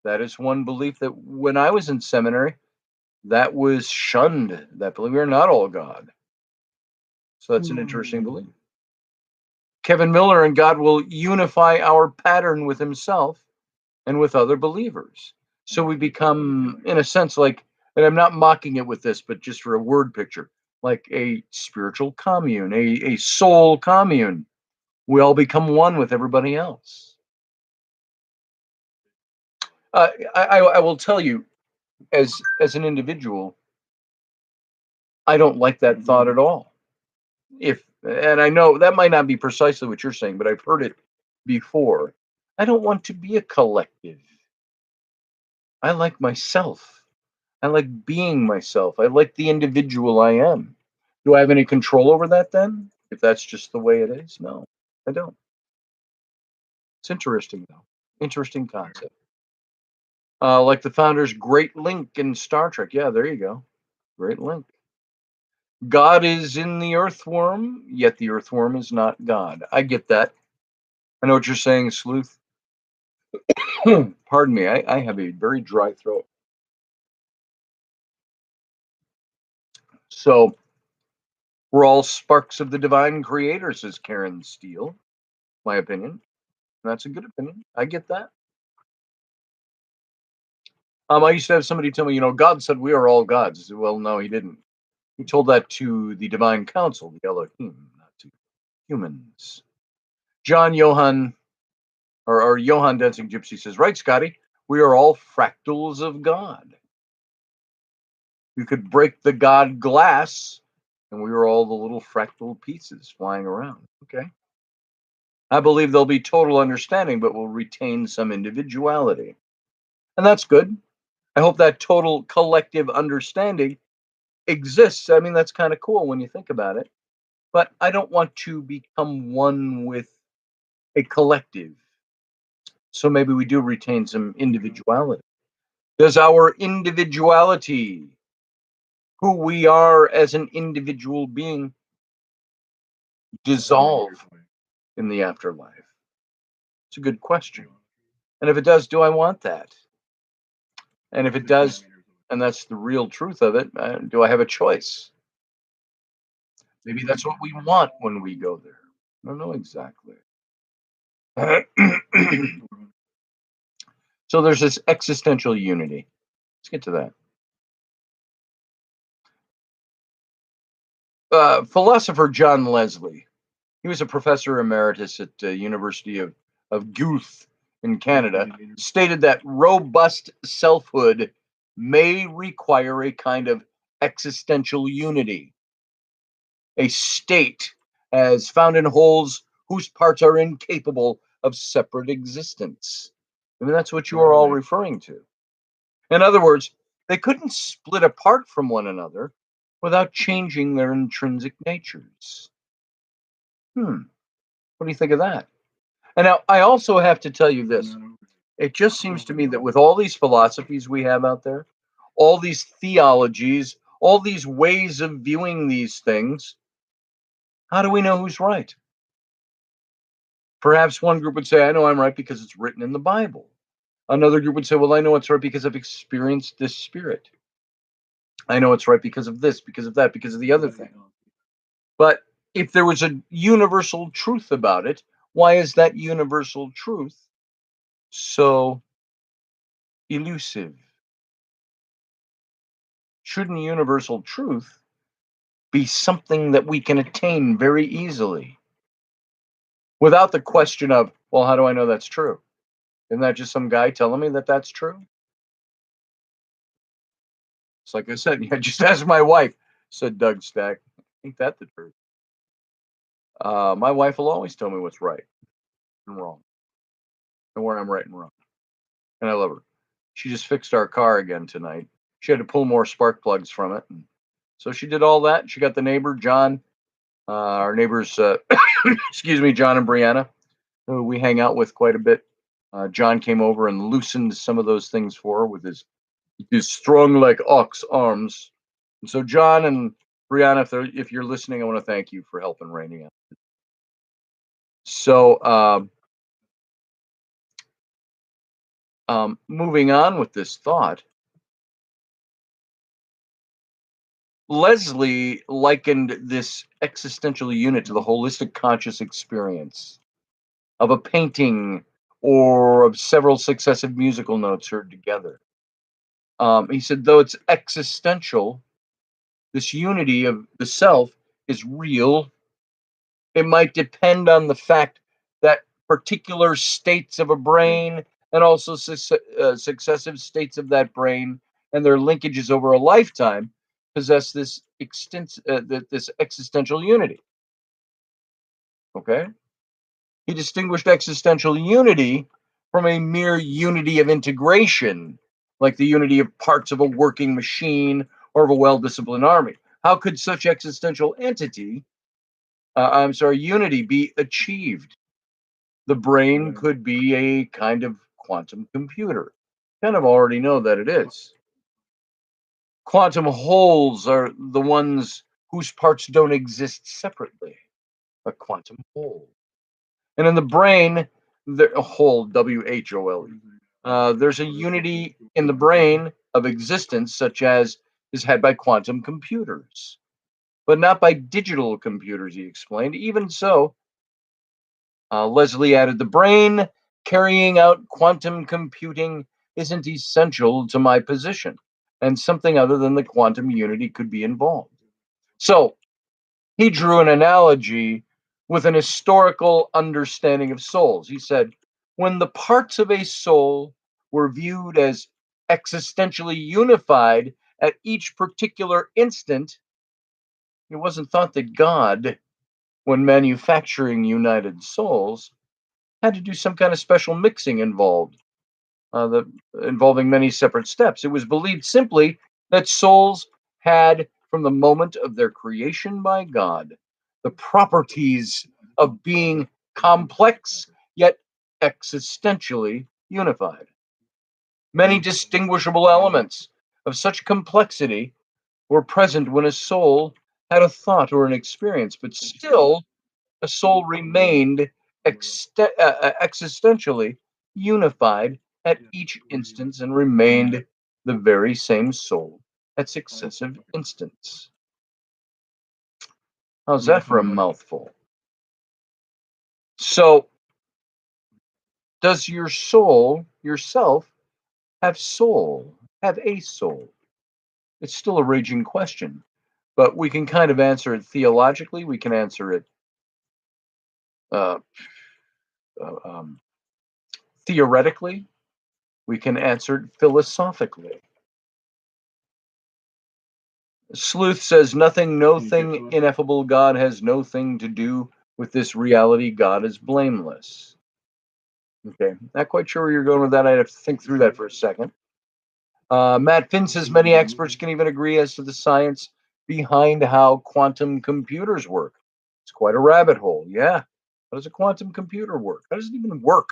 That is one belief that when I was in seminary, that was shunned, that believe we are not all God. So that's an interesting belief. Kevin Miller and God will unify our pattern with himself and with other believers. So we become, in a sense, like, and I'm not mocking it with this, but just for a word picture, like a spiritual commune, a soul commune. We all become one with everybody else. I will tell you, as an individual, I don't like that thought at all. If and I know that might not be precisely what you're saying, but I've heard it before. I don't want to be a collective. I like myself. I like being myself. I like the individual I am. Do I have any control over that then? If that's just the way it is? No, I don't. It's interesting though. Interesting concept. Like the founder's Great Link in Star Trek. Yeah, there you go. Great Link. God is in the earthworm, yet the earthworm is not God. I get that. I know what you're saying, Sleuth. Pardon me. I have a very dry throat. So we're all sparks of the divine creator, says Karen Steele. My opinion. That's a good opinion. I get that. I used to have somebody tell me, God said we are all gods. I said, well, no, he didn't. He told that to the divine council, the Elohim, not to humans. John Johann, or Johann Dancing Gypsy says, right, Scotty, we are all fractals of God. You could break the God glass, and we were all the little fractal pieces flying around. Okay. I believe there'll be total understanding, but we'll retain some individuality. And that's good. I hope that total collective understanding exists. I mean, that's kind of cool when you think about it. But I don't want to become one with a collective. So maybe we do retain some individuality. Does our individuality, who we are as an individual being, dissolve in the afterlife? It's a good question. And if it does, do I want that? And if it does, and that's the real truth of it, do I have a choice? Maybe that's what we want when we go there. I don't know exactly. So there's this existential unity. Let's get to that. Philosopher John Leslie, he was a professor emeritus at the University of Guelph in Canada, stated that robust selfhood may require a kind of existential unity. a state as found in wholes whose parts are incapable of separate existence. I mean, that's what you are all referring to. In other words, they couldn't split apart from one another without changing their intrinsic natures. What do you think of that? And now I also have to tell you this. It just seems to me that with all these philosophies we have out there, all these theologies, all these ways of viewing these things, how do we know who's right? Perhaps one group would say, I know I'm right because it's written in the Bible. Another group would say, well, I know it's right because I've experienced this spirit. I know it's right because of this, because of that, because of the other thing. But if there was a universal truth about it, why is that universal truth so elusive? Shouldn't universal truth be something that we can attain very easily without the question of, well, how do I know that's true? Isn't that just some guy telling me that that's true? It's like I said, yeah, just ask my wife, said Doug Stack. Ain't that the truth? My wife will always tell me what's right and wrong and where I'm right and wrong. And I love her. She just fixed our car again tonight. She had to pull more spark plugs from it. And so she did all that. She got the neighbor, John, our neighbors, excuse me, John and Brianna, who we hang out with quite a bit. John came over and loosened some of those things for her with his strong like ox arms. And so John and Brianna, if you're listening, I want to thank you for helping Rainy out. So moving on with this thought, Leslie likened this existential unit to the holistic conscious experience of a painting or of several successive musical notes heard together. He said, though it's existential, this unity of the self is real. It might depend on the fact that particular states of a brain and also successive states of that brain and their linkages over a lifetime possess this existential unity. Okay? He distinguished existential unity from a mere unity of integration, like the unity of parts of a working machine or of a well-disciplined army. How could such existential unity be achieved? The brain could be a kind of quantum computer. Kind of already know that it is. Quantum wholes are the ones whose parts don't exist separately. A quantum whole. And in the brain, a whole, WHOLE, there's a unity in the brain of existence, such as is had by quantum computers, but not by digital computers, he explained. Even so, Leslie added, the brain carrying out quantum computing isn't essential to my position, and something other than the quantum unity could be involved. So he drew an analogy with an historical understanding of souls. He said, when the parts of a soul were viewed as existentially unified at each particular instant, it wasn't thought that God, when manufacturing united souls, had to do some kind of special mixing involving many separate steps. It was believed simply that souls had, from the moment of their creation by God, the properties of being complex yet existentially unified. Many distinguishable elements of such complexity were present when a soul had a thought or an experience, but still a soul remained existentially unified at each instance and remained the very same soul at successive instants. How's that for a mouthful? So, does your soul, yourself, have soul? Have a soul? It's still a raging question, but we can kind of answer it theologically. We can answer it uh, uh, um, theoretically. We can answer it philosophically. Sleuth says nothing, no thing ineffable. God has no thing to do with this reality. God is blameless. Okay, not quite sure where you're going with that. I'd have to think through that for a second. Matt Finn says many experts can even agree as to the science behind how quantum computers work. It's quite a rabbit hole. Yeah. How does a quantum computer work? How does it even work?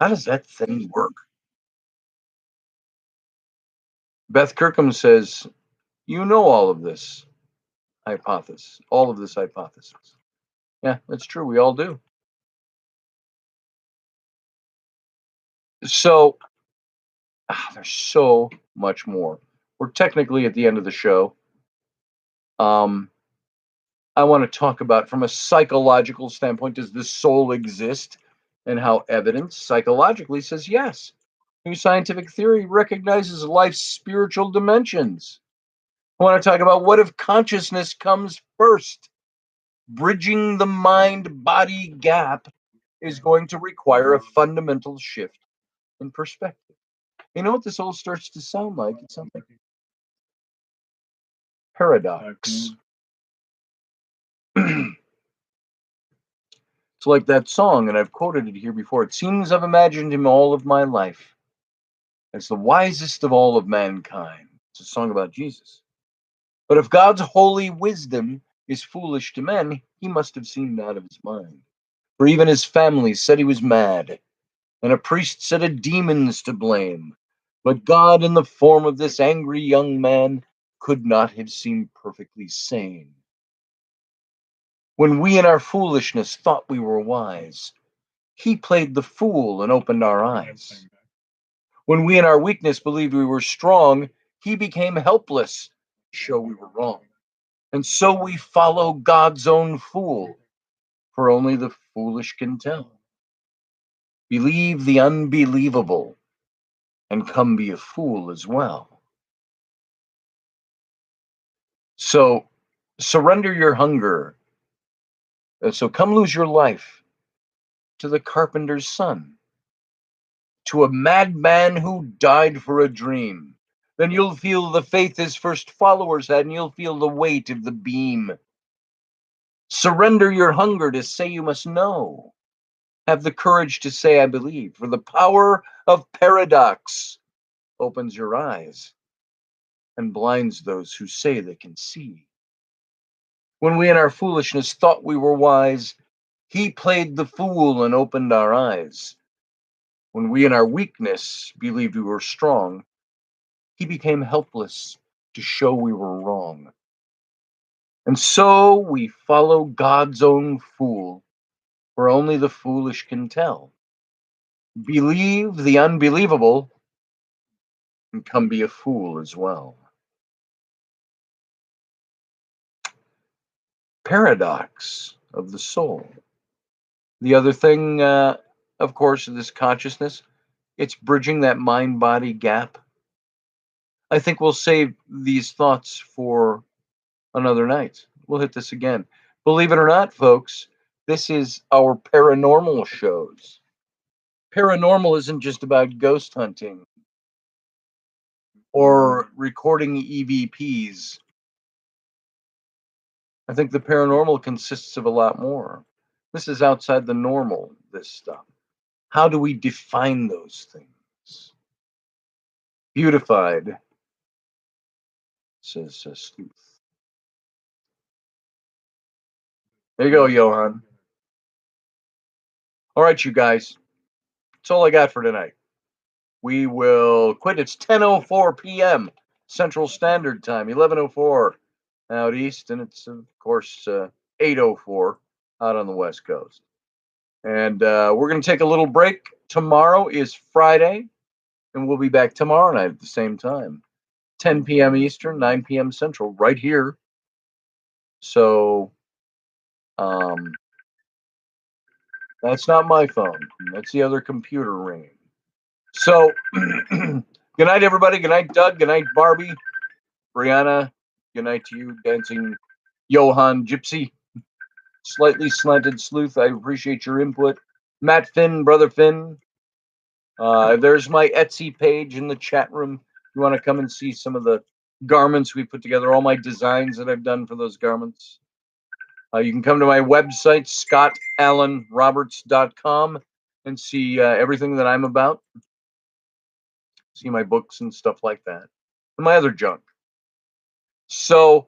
How does that thing work? Beth Kirkham says, you know all of this hypothesis, all of this hypothesis. Yeah, that's true. We all do. So there's so much more. We're technically at the end of the show. I want to talk about from a psychological standpoint, does the soul exist? And how evidence psychologically says yes. New scientific theory recognizes life's spiritual dimensions. I want to talk about what if consciousness comes first? Bridging the mind body gap is going to require a fundamental shift in perspective. You know what this all starts to sound like? It's something paradox. It's like that song, and I've quoted it here before. It seems I've imagined him all of my life as the wisest of all of mankind. It's a song about Jesus. But if God's holy wisdom is foolish to men, he must have seemed out of his mind. For even his family said he was mad, and a priest said a demon's to blame. But God, in the form of this angry young man, could not have seemed perfectly sane. When we in our foolishness thought we were wise, he played the fool and opened our eyes. When we in our weakness believed we were strong, he became helpless to show we were wrong. And so we follow God's own fool, for only the foolish can tell. Believe the unbelievable and come be a fool as well. So surrender your hunger. So come lose your life to the carpenter's son, to a madman who died for a dream. Then you'll feel the faith his first followers had, and you'll feel the weight of the beam. Surrender your hunger to say you must know. Have the courage to say, I believe, for the power of paradox opens your eyes and blinds those who say they can see. When we in our foolishness thought we were wise, he played the fool and opened our eyes. When we in our weakness believed we were strong, he became helpless to show we were wrong. And so we follow God's own fool, for only the foolish can tell. Believe the unbelievable and come be a fool as well. Paradox of the soul. The other thing, of course, is this consciousness. It's bridging that mind body gap. I think we'll save these thoughts for another night. We'll hit this again. Believe it or not, folks, this is our paranormal shows. Paranormal isn't just about ghost hunting or recording EVPs. I think the paranormal consists of a lot more. This is outside the normal, this stuff. How do we define those things? Beautified, says Sleuth. There you go, Johan. All right, you guys. That's all I got for tonight. We will quit. It's 10:04 p.m. Central Standard Time, 11:04 out east, and it's, of course, 8:04 out on the West Coast. And we're going to take a little break. Tomorrow is Friday, and we'll be back tomorrow night at the same time, 10 p.m. Eastern, 9 p.m. Central, right here. So that's not my phone. That's the other computer ringing. So good night, everybody. Good night, Doug. Good night, Barbie. Brianna. Good night to you, dancing Johan Gypsy. Slightly slanted sleuth. I appreciate your input. Matt Finn, brother Finn. There's my Etsy page in the chat room. You want to come and see some of the garments we put together, all my designs that I've done for those garments. You can come to my website, scottallenroberts.com, and see everything that I'm about. See my books and stuff like that, and my other junk. So,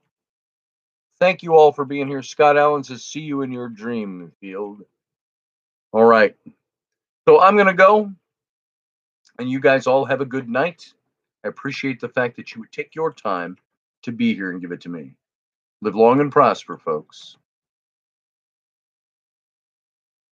thank you all for being here. Scott Allen says, see you in your dream field. All right. So, I'm going to go, and you guys all have a good night. I appreciate the fact that you would take your time to be here and give it to me. Live long and prosper, folks.